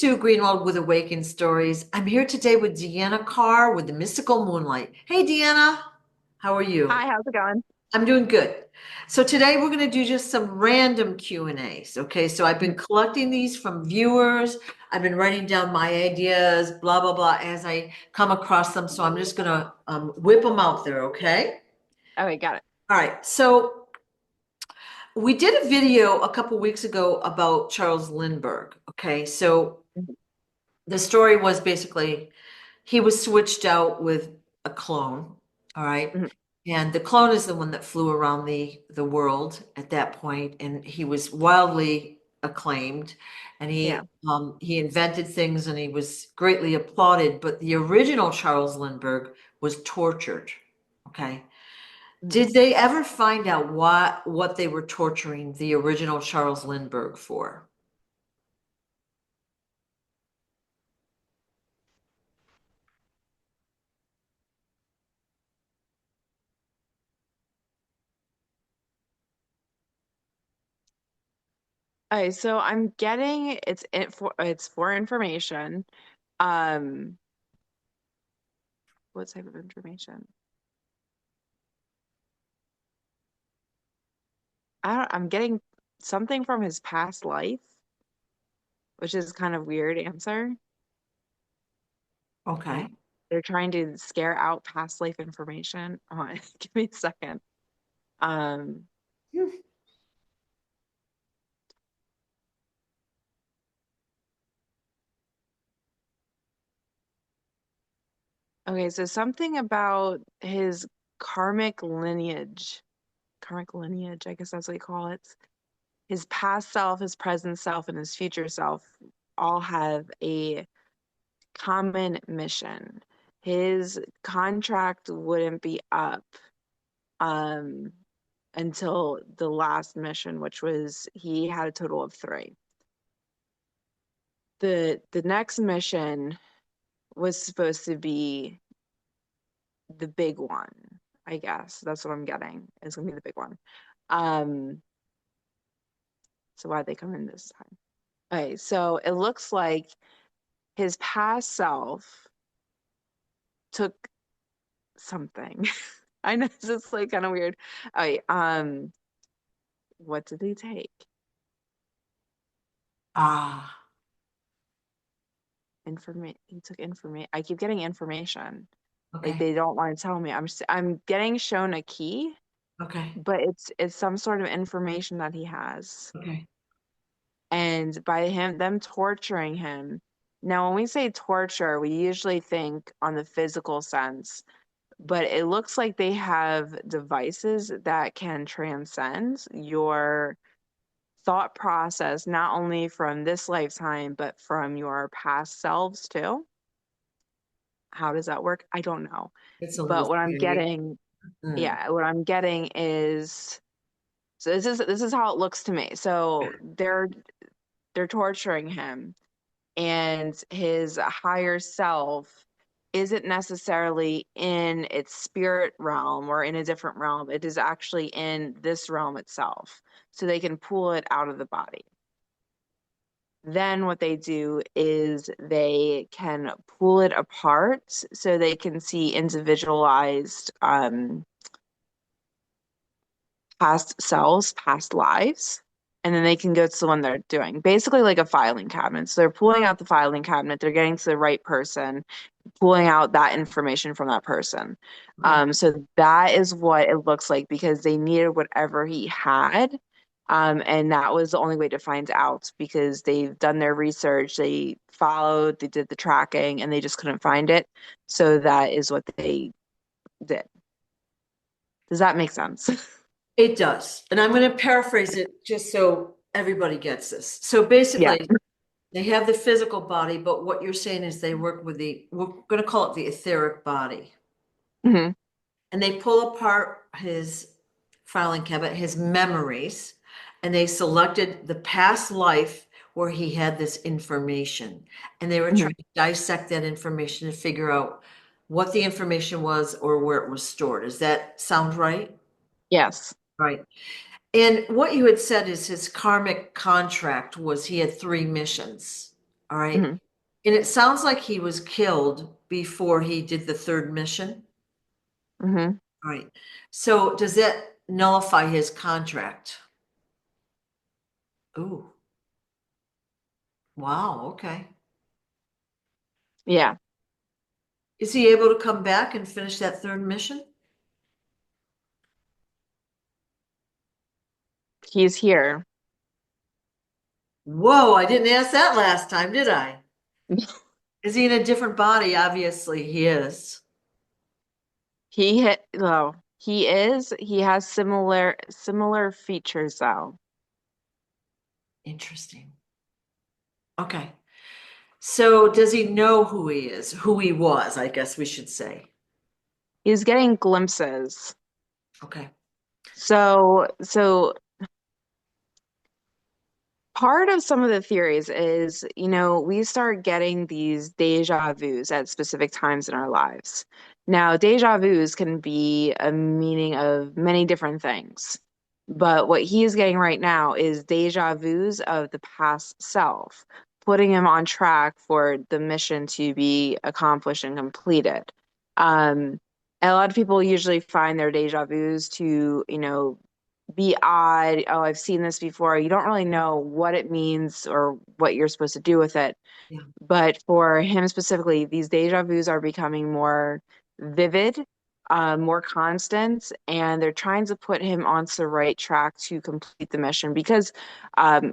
Sue Greenwald with Awakened Stories. I'm here today with Deanna Carr with the Mystical Moonlight. Hey, Deanna, how are you? Hi, how's it going? I'm doing good. So today we're going to do just some random Q&As. Okay, so I've been collecting these from viewers. I've been writing down my ideas, blah, blah, blah, as I come across them. So I'm just going to whip them out there, okay? Okay, got it. All right, so we did a video a couple weeks ago about Charles Lindbergh. Okay, so Mhm. the story was basically he was switched out with a clone, all right? Mhm. And the clone is the one that flew around the world at that point, and he was wildly acclaimed, and Yeah. he invented things, and he was greatly applauded. But the original Charles Lindbergh was tortured. Okay, Mhm. did they ever find out what they were torturing the original Charles Lindbergh for? Okay, so I'm getting it's for information. Um, what type of information? I'm getting something from his past life, which is kind of weird answer. Like Okay. they're trying to scare out past life information. Give me a second. Um, okay, so something about his karmic lineage. Karmic lineage, I guess that's what you call it. His past self, his present self, and his future self all have a common mission. His contract wouldn't be up um, until the last mission, which was he had a total of three. The next mission was supposed to be the big one, I guess. That's what I'm getting. It's gonna be the big one. Um, so why'd they come in this time? Okay, so it looks like his past self took something. I know it's just like kind of weird. Oh, what did they take? Ah, Information. He took information. I keep getting information. Like okay. they don't want to tell me. I'm getting shown a key, Okay. but it's some sort of information that he has. Okay. And by them torturing him. Now, when we say torture, we usually think on the physical sense, but it looks like they have devices that can transcend your thought process, not only from this lifetime, but from your past selves too. How does that work? I don't know. It's a little But what I'm scary. getting, Mm. yeah, what I'm getting is so this is how it looks to me. So they're torturing him and his higher self isn't necessarily in its spirit realm or in a different realm. It is actually in this realm itself. So they can pull it out of the body. Then what they do is they can pull it apart so they can see individualized past selves, past lives, and then they can go to the one they're doing. Basically like a filing cabinet. So they're pulling out the filing cabinet, they're getting to the right person, pulling out that information from that person. Okay. So that is what it looks like because they needed whatever he had. And that was the only way to find out because they've done their research, they followed, they did the tracking, and they just couldn't find it. So that is what they did. Does that make sense? It does. And I'm going to paraphrase it just so everybody gets this. So Yeah. basically, they have the physical body, but what you're saying is they work with we're going to call it the etheric body. Hmm. And they pull apart his filing cabinet, his memories, and they selected the past life where he had this information. And they were Hmm. trying to dissect that information to figure out what the information was or where it was stored. Does that sound right? Yes. Right. And what you had said is his karmic contract was he had three missions. All right. Hmm. And it sounds like he was killed before he did the third mission. Hmm. All right. So does that nullify his contract? Ooh, wow, okay. Yeah, Is he able to come back and finish that third mission? he's here. Whoa, I didn't ask that last time, did I? Is he in a different body? Obviously, he is. Well, he is. He has similar features though. Interesting. Okay. So does he know who he is, who he was, I guess we should say. He's getting glimpses. Okay. So part of some of the theories is, we start getting these deja vus at specific times in our lives. Now, deja vus can be a meaning of many different things, but what he is getting right now is deja vus of the past self, putting him on track for the mission to be accomplished and completed. Um, a lot of people usually find their deja vus to, be odd. Oh, I've seen this before. You don't really know what it means or what you're supposed to do with it. Yeah. But for him specifically, these deja vus are becoming more vivid, more constant, and they're trying to put him onto the right track to complete the mission because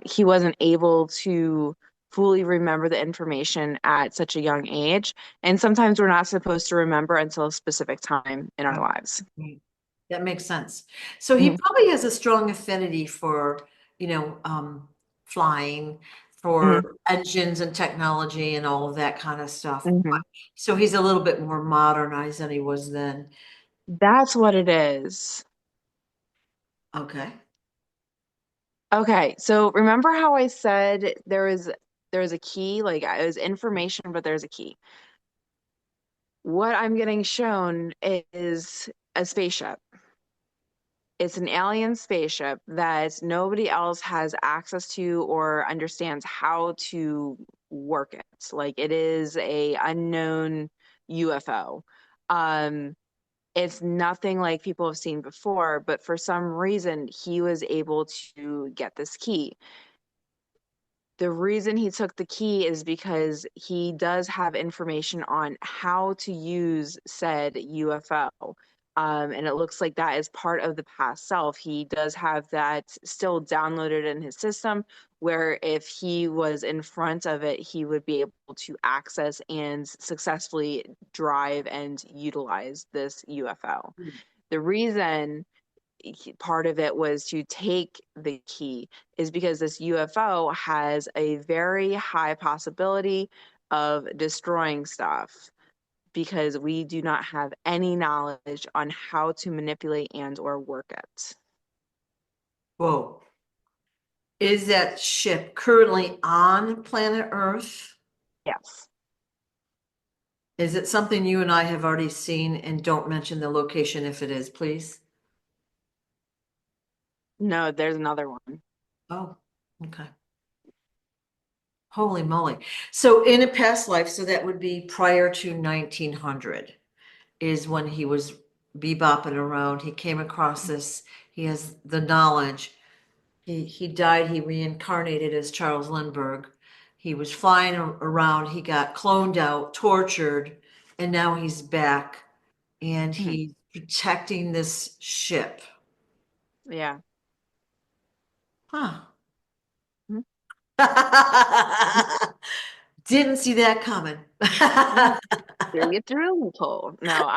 he wasn't able to fully remember the information at such a young age. And sometimes we're not supposed to remember until a specific time in our lives. Right. That makes sense. So he Mhm. probably has a strong affinity for, flying, Mhm. for engines and technology and all of that kind of stuff. Mhm. So he's a little bit more modernized than he was then. That's what it is. Okay. Okay, so remember how I said there was a key, like it was information, but there's a key. What I'm getting shown is a spaceship. It's an alien spaceship that nobody else has access to or understands how to work it. Like it is a unknown UFO. Um, it's nothing like people have seen before, but for some reason he was able to get this key. The reason he took the key is because he does have information on how to use said UFO. And it looks like that is part of the past self. He does have that still downloaded in his system, where if he was in front of it, he would be able to access and successfully drive and utilize this UFO. The reason part of it was to take the key is because this UFO has a very high possibility of destroying stuff because we do not have any knowledge on how to manipulate and or work it. Whoa. Is that ship currently on planet Earth? Yes. Is it something you and I have already seen? And don't mention the location if it is, please. No, there's another one. Oh, okay. Holy moly. So in a past life, so that would be prior to 1900, is when he was bebopping around. He came across this, he has the knowledge. He died, he reincarnated as Charles Lindbergh. He was flying around, he got cloned out, tortured, and now he's back and Mhm. he's protecting this ship. Yeah. Huh. Mhm. Didn't see that coming. Mhm. Through you through loophole. No,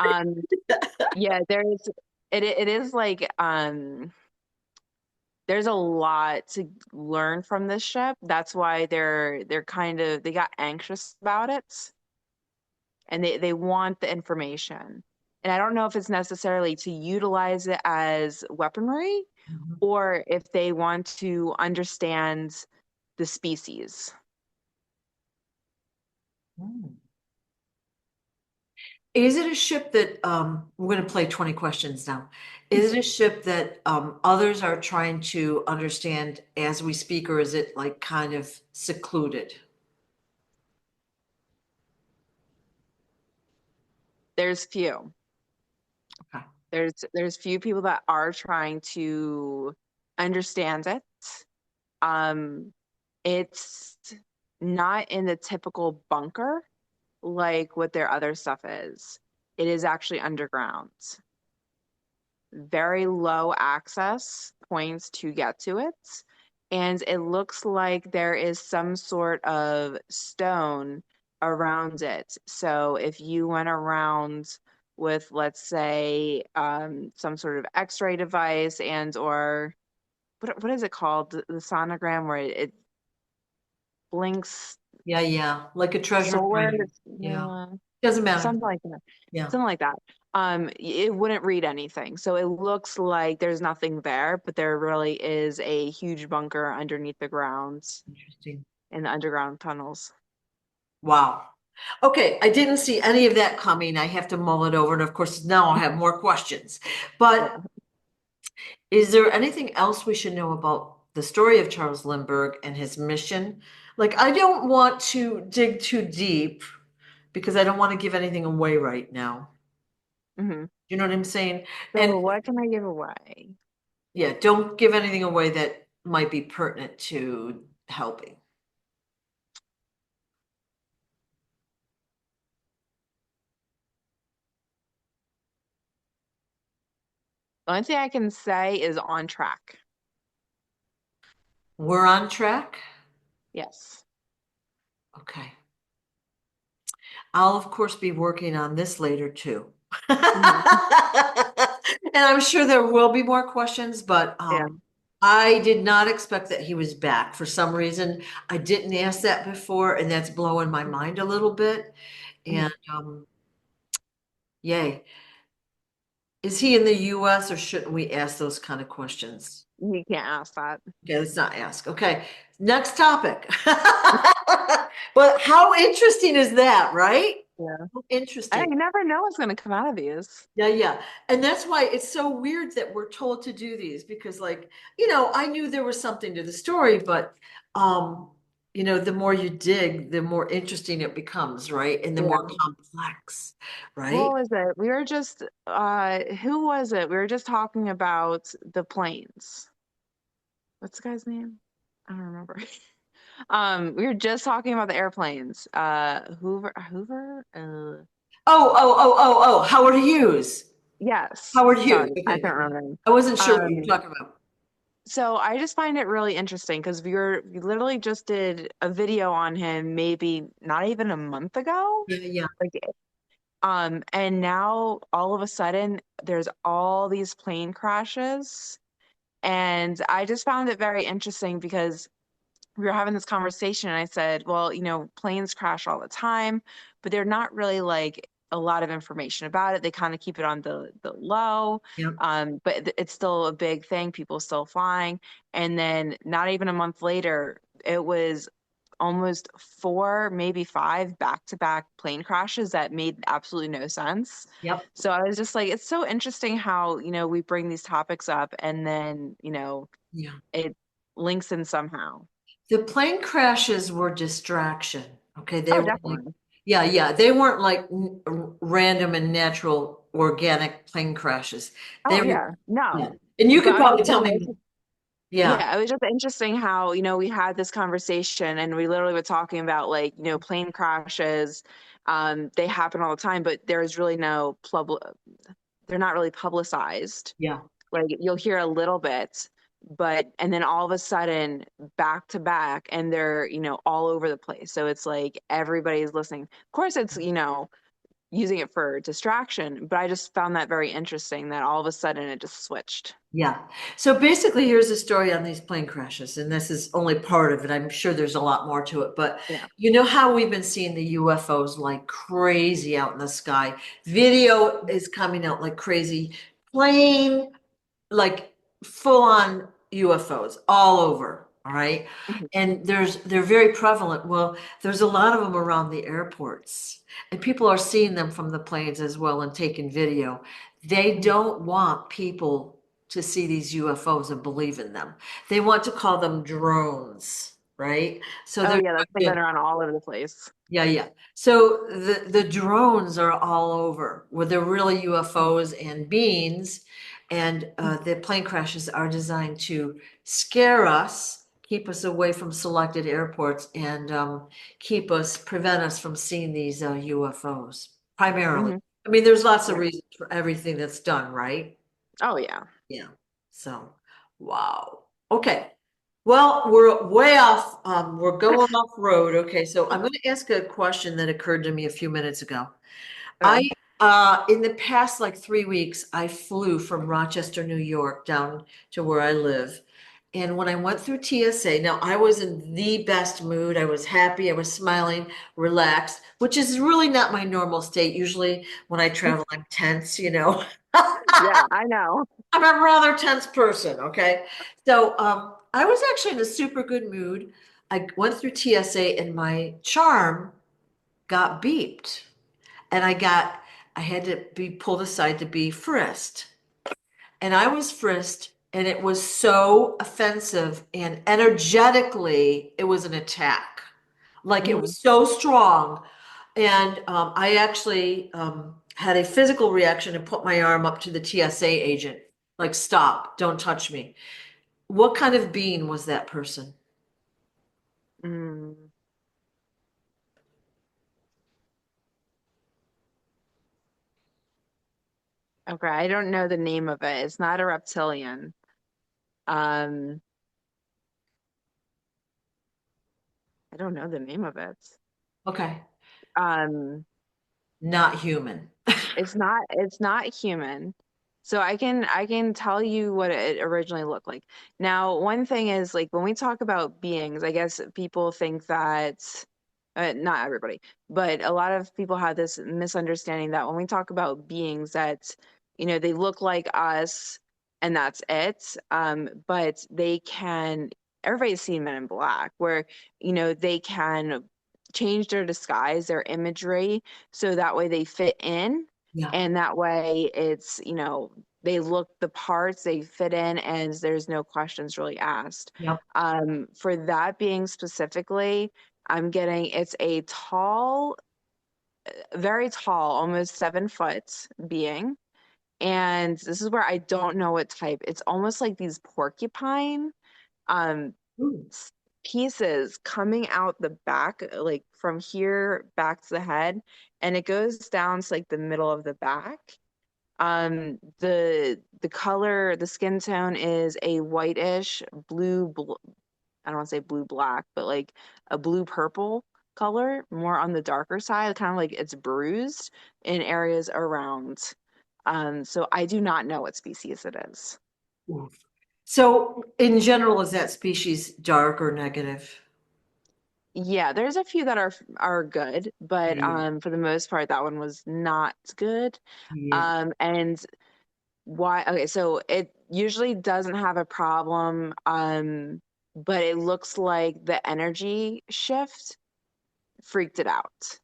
yeah, it is like there's a lot to learn from this ship. That's why they got anxious about it and they want the information. And I don't know if it's necessarily to utilize it as weaponry or if they want to understand the species. Hmm. Is it a ship that we're going to play 20 questions now? Is it a ship that others are trying to understand as we speak, or is it like kind of secluded? There's few. Okay. There's few people that are trying to understand it. Um, it's not in the typical bunker like what their other stuff is. It is actually underground. Very low access points to get to it. And it looks like there is some sort of stone around it. So if you went around with, let's say, some sort of X-ray device and or what is it called? The sonogram where it blinks Yeah, yeah, like a treasure solar, finder. Yeah, yeah, doesn't matter. something like that. Yeah, Something like that. It wouldn't read anything. So it looks like there's nothing there, but there really is a huge bunker underneath the ground interesting. in the underground tunnels. Wow. Okay, I didn't see any of that coming. I have to mull it over, and of course, now I have more questions. But Yeah. is there anything else we should know about the story of Charles Lindbergh and his mission? Like, I don't want to dig too deep because I don't want to give anything away right now. Hmm. You know what I'm saying? And So what can I give away? yeah, don't give anything away that might be pertinent to helping. The only thing I can say is on track. We're on track. Yes. Okay. I'll of course be working on this later too. Hmm. And I'm sure there will be more questions, but Yeah. I did not expect that he was back. For some reason, I didn't ask that before, and that's blowing my mind a little bit. And Mhm. yay. Is he in the US or shouldn't we ask those kind of questions? You can't ask that. Okay, let's not ask. Okay, next topic. But how interesting is that, right? Yeah. Interesting. You never know what's going to come out of these. Yeah, yeah. And that's why it's so weird that we're told to do these because like, I knew there was something to the story, but um, the more you dig, the more interesting it becomes, right? And the more Yeah. complex, What right? was it? We were just who was it? We were just talking about the planes. What's the guy's name? I don't remember. We were just talking about the airplanes. Hoover? Howard Hughes. Yes. Howard Hughes. Sorry, I Okay. can't remember the name. I wasn't sure what you were Um, talking about. so I just find it really interesting because we literally just did a video on him maybe not even a month ago. Yeah, yeah, Like and now all of a sudden there's all these plane crashes. And I just found it very interesting because we were having this conversation and I said, well, planes crash all the time, but they're not really like a lot of information about it. They kind of keep it on the low. yeah, But it's still a big thing, people still flying. And then not even a month later, it was almost four, maybe five back-to-back plane crashes that made absolutely no sense. yep, So I was just like, it's so interesting how, we bring these topics up and then, yeah. it links in somehow. The plane crashes were distraction. Okay, they Oh, were like, definitely. yeah, yeah, they weren't like random and natural organic plane crashes. They Oh, were, yeah. yeah. No. And you But could I'm probably just tell saying, me, yeah, yeah, it was just interesting how, we had this conversation and we literally were talking about like, plane crashes. They happen all the time, but there's really no they're not really publicized. yeah, Like you'll hear a little bit, but and then all of a sudden back to back and they're, all over the place. So it's like everybody's listening. Of course it's, using it for distraction, but I just found that very interesting that all of a sudden it just switched. yeah. So basically, here's a story on these plane crashes, and this is only part of it. I'm sure there's a lot more to it, but Yeah. you know how we've been seeing the UFOs like crazy out in the sky. Video is coming out like crazy. Plane like full on UFOs all over. All right. Mhm. And they're very prevalent. Well, there's a lot of them around the airports, and people are seeing them from the planes as well and taking video. They Mhm. don't want people to see these UFOs and believe in them. They want to call them drones. right? So Oh they're yeah, that's been trying going around all over the place. yeah, yeah. So the drones are all over, where they're really UFOs and beings, and the plane crashes are designed to scare us, keep us away from selected airports, and prevent us from seeing these UFOs primarily. Hmm. I mean, there's lots of Yeah. reasons for everything that's done, right? Oh yeah. Yeah. So, wow. Okay. Well, we're way off. We're going off road. Okay. So I'm going to ask a question that occurred to me a few minutes ago. I, Okay. in the past like 3 weeks, I flew from Rochester, New York down to where I live. And when I went through TSA, now I was in the best mood. I was happy. I was smiling, relaxed, which is really not my normal state. Usually when I travel, I'm tense, you know. Yeah, I know. I'm a rather tense person, okay? So I was actually in a super good mood. I went through TSA and my charm got beeped. And I had to be pulled aside to be frisked. And I was frisked, and it was so offensive and energetically, it was an attack. Like it Hmm. was so strong. And I actually had a physical reaction and put my arm up to the TSA agent, like, stop, don't touch me. What kind of being was that person? Mm. Okay, I don't know the name of it. It's not a reptilian. Um, I don't know the name of it. Okay, Um, not human. it's not human. So I can tell you what it originally looked like. Now, one thing is like when we talk about beings, I guess people think that not everybody, but a lot of people have this misunderstanding that when we talk about beings that they look like us and that's it. But they can everybody's seen Men in Black where they can change their disguise, their imagery so that way they fit in Yeah, and that way it's they look the parts, they fit in, and there's no questions really asked. yep. For that being specifically, I'm getting it's a tall, very tall, almost 7 foot being, and this is where I don't know what type. It's almost like these porcupine um Ooh, s- pieces coming out the back, like from here back to the head, and it goes down to like the middle of the back. The color, the skin tone is a whitish I don't want to say blue black, but like a blue purple color, more on the darker side, kind of like it's bruised in areas around. So I do not know what species it is. ooh. So, in general, is that species dark or negative? Yeah, there's a few that are good, but Yeah, for the most part, that one was not good. yeah, And why? Okay, so it usually doesn't have a problem, but it looks like the energy shift freaked it out.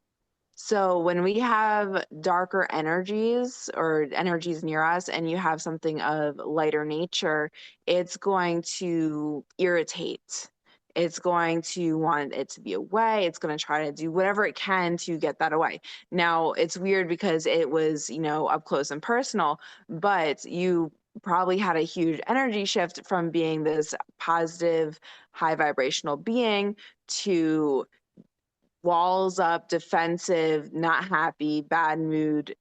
So when we have darker energies or energies near us and you have something of lighter nature, it's going to irritate. It's going to want it to be away. It's going to try to do whatever it can to get that away. Now, it's weird because it was, up close and personal, but you probably had a huge energy shift from being this positive, high vibrational being to walls up, defensive, not happy, bad mood,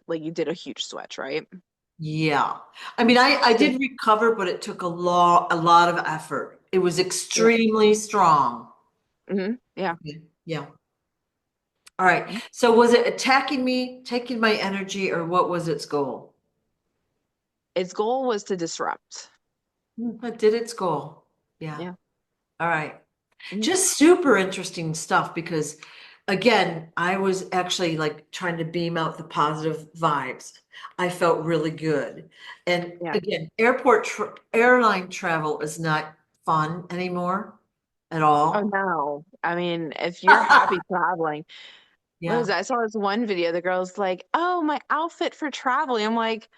like you did a huge switch, right? yeah. I mean, I So, did recover, but it took a lot of effort. It was yeah. extremely strong. Yeah. Okay, yeah. All right. So was it attacking me, taking my energy, or what was its goal? Its goal was to disrupt. It did its goal. Yeah. Yeah. All right. Mhm. Just super interesting stuff because again, I was actually like trying to beam out the positive vibes. I felt really good. And Yeah. again, airline travel is not fun anymore at Oh all. no. I mean, if you're happy traveling, what Yeah. is that? I saw this one video. The girl's like, "Oh, my outfit for traveling." I'm like,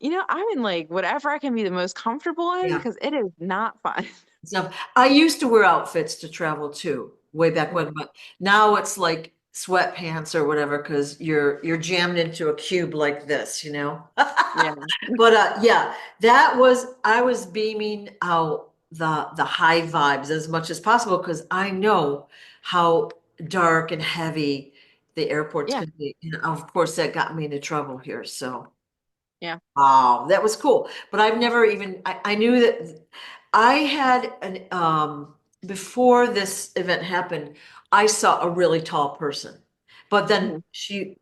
I'm in like whatever I can be the most comfortable in Yeah. because it is not fun. stuff. I used to wear outfits to travel too, way back when, but now it's like sweatpants or whatever, because you're jammed into a cube like this, you know? Yeah. But yeah, I was beaming out the high vibes as much as possible because I know how dark and heavy the airport's Yeah. gonna be. And of course that got me into trouble here. So Yeah. wow, that was cool. But I've never even I knew that I had an before this event happened, I saw a really tall person. But then Mhm.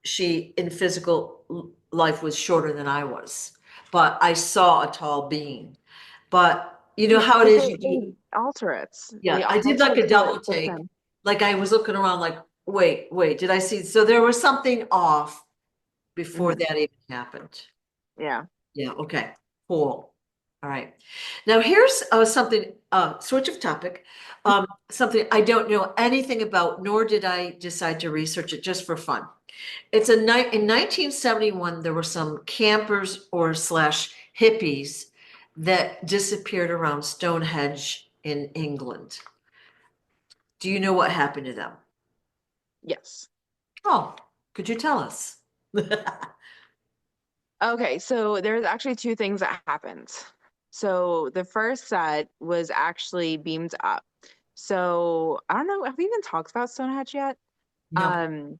she in physical life was shorter than I was. But I saw a tall being. But you know how it But is, you do, they alter it. yeah, They I did like alter it a so it double fits take. in. Like I was looking around like, wait, did I see? So there was something off before Hmm. that even happened. Yeah. Yeah, okay, cool. All right. Now here's something, switch of topic. Something I don't know anything about, nor did I decide to research it just for fun. It's a night in 1971, there were some campers or slash hippies that disappeared around Stonehenge in England. Do you know what happened to them? Yes. Oh, could you tell us? Okay, so there's actually two things that happened. So the first set was actually beamed up. So I don't know, have we even talked about Stonehenge yet? No. Um,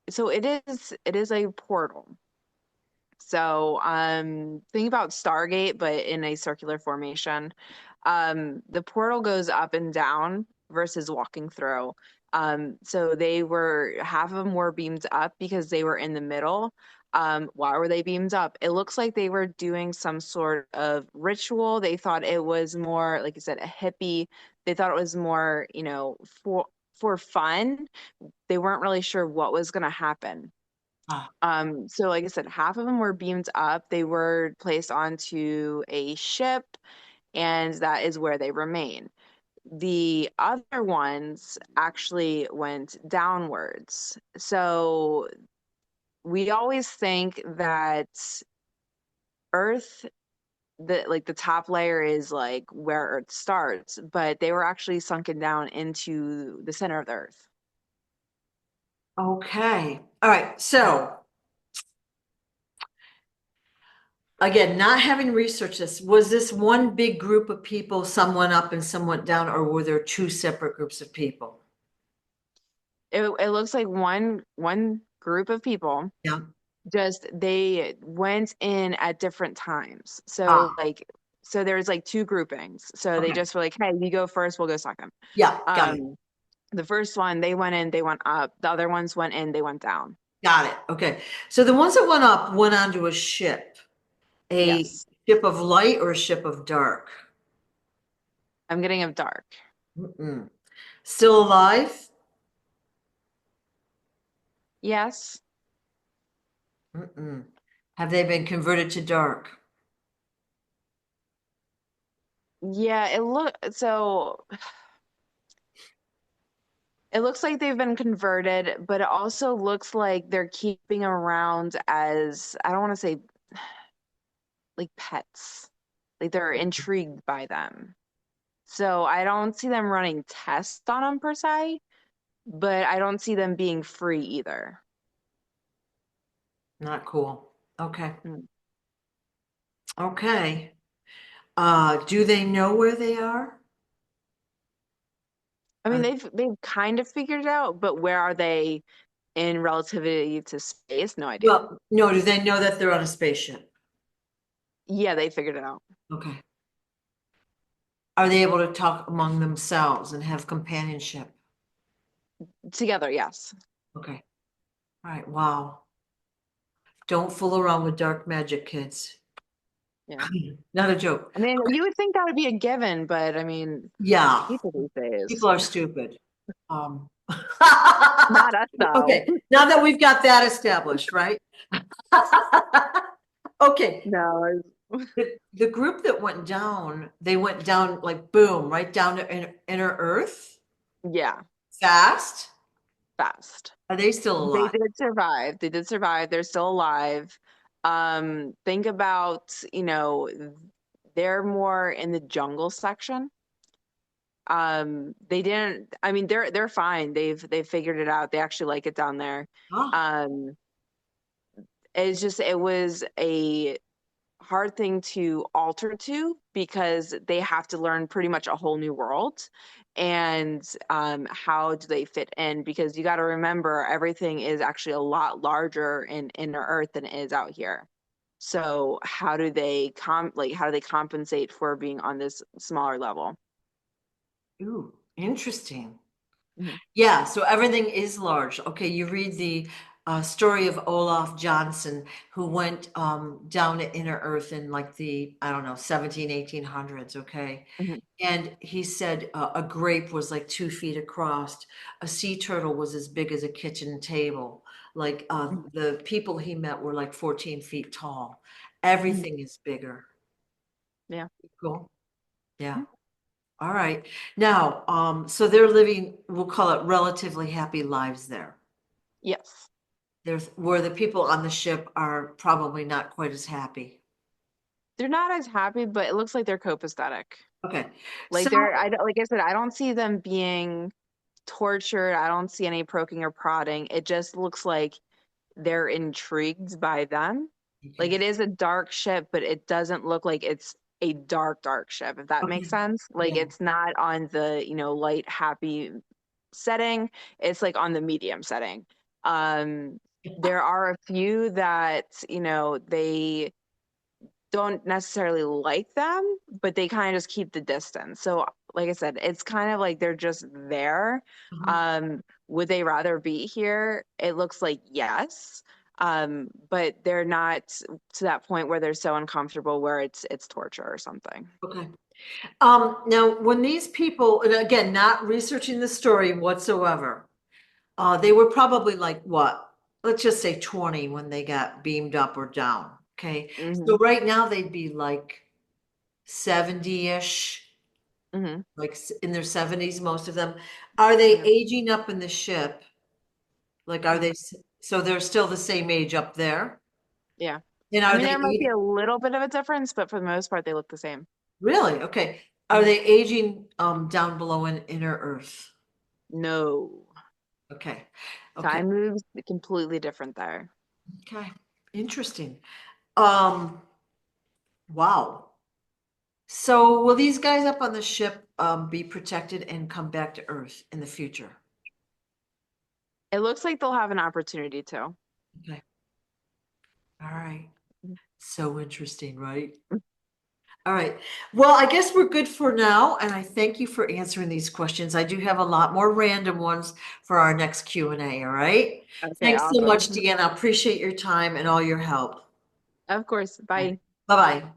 so it is a portal. So think about Stargate, but in a circular formation. The portal goes up and down versus walking through. So they were half of them were beamed up because they were in the middle. Why were they beamed up? It looks like they were doing some sort of ritual. They thought it was more, like you said, a hippie. They thought it was more, for fun. They weren't really sure what was going to happen. Ah, So like I said, half of them were beamed up. They were placed onto a ship, and that is where they remain. The other ones actually went downwards. So we always think that Earth, the top layer is like where Earth starts, but they were actually sunken down into the center of the Earth. okay. All right. So again, not having researched this, was this one big group of people, some went up and some went down, or were there two separate groups of people? It looks like one group of people, Yeah. just they went in at different times. So Ah, there's like two groupings. So they okay. just were like, hey, you go first, we'll go second. Yeah, got it. Um, the first one, they went in, they went up. The other ones went in, they went down. Got it. Okay. So the ones that went up went onto a Yes. ship of light or a ship of dark? I'm getting of dark. Mm-mm. Still alive? Yes. Mm-mm. Have they been converted to dark? Yeah, it looks like they've been converted, but it also looks like they're keeping around as, I don't want to say like pets. Like they're intrigued by them. So I don't see them running tests on them per se, but I don't see them being free either. Not cool. Okay. Mm. Okay. Do they know where they are? I mean, Are, they've kind of figured it out, but where are they in relativity to space? No idea. well, no, do they know that they're on a spaceship? Yeah, they figured it out Okay. Are they able to talk among themselves and have companionship? together. Yes. Okay. All right. Wow. Don't fool around with dark magic, kids. Yeah. Not a joke. I mean, you would think that would be a given, but I mean, Yeah. people these days, People are stupid. Um, not us though. okay. Now that we've got that established, right? Okay. No. The group that went down, they went down like boom, right down to inner Earth Yeah, fast. fast. Are they still They alive? did survive. They did survive. They're still alive. Think about, they're more in the jungle section. They didn't, I mean, they're fine. They've figured it out. They actually like it down there. Ah, Um, it's just it was a hard thing to alter to because they have to learn pretty much a whole new world. And how do they fit in? Because you got to remember, everything is actually a lot larger in inner Earth than it is out here. So how do they how do they compensate for being on this smaller level? ooh, interesting. Mhm, Yeah, so everything is large. Okay, you read the story of Olaf Johnson, who went down to inner Earth in like the, I don't know, 17, 1800s. Okay. mhm, And he said a grape was like 2 feet across. A sea turtle was as big as a kitchen table. Like mhm, the people he met were like 14 feet tall. mhm. Everything is bigger. Yeah. Cool. Yeah. Mhm. All right. Now, so they're living, we'll call it relatively happy lives there. Yes. There's where the people on the ship are probably not quite as happy. They're not as happy, but it looks like they're copacetic. Okay. So, Like I don't, like I said, I don't see them being tortured. I don't see any poking or prodding. It just looks like they're intrigued by them. Like okay. it is a dark ship, but it doesn't look like it's a dark, dark ship, if that makes Okay. sense. Like Yeah. it's not on the, light, happy setting. It's like on the medium setting. Um, there are a few that, they don't necessarily like them, but they kind of just keep the distance. So, like I said, it's kind of like they're just there. Mhm. Would they rather be here? It looks like yes. But they're not to that point where they're so uncomfortable where it's torture or something. Okay. Now when these people, and again, not researching the story whatsoever, they were probably like what? Let's just say 20 when they got beamed up or down. Okay. Hmm. So right now they'd be like 70-ish, Hmm. like in their 70s, most of them. Are they Yeah. aging up in the ship? Like, are they, Hmm. so they're still the same age up there? Yeah. And I are mean, they there might be aging? a little bit of a difference, but for the most part, they look the same. Really? Okay. Are Hmm. they aging down below in inner Earth? No. Okay. Okay. Time moves completely different there. Okay. Interesting. Um, wow. So will these guys up on the ship be protected and come back to Earth in the future? It looks like they'll have an opportunity to. Okay. All right. So interesting, right? All right. Well, I guess we're good for now, and I thank you for answering these questions. I do have a lot more random ones for our next Q&A, all right? Okay, Thanks so much, awesome. Deanna. I appreciate your time and all your help. Of course. Bye. Bye-bye.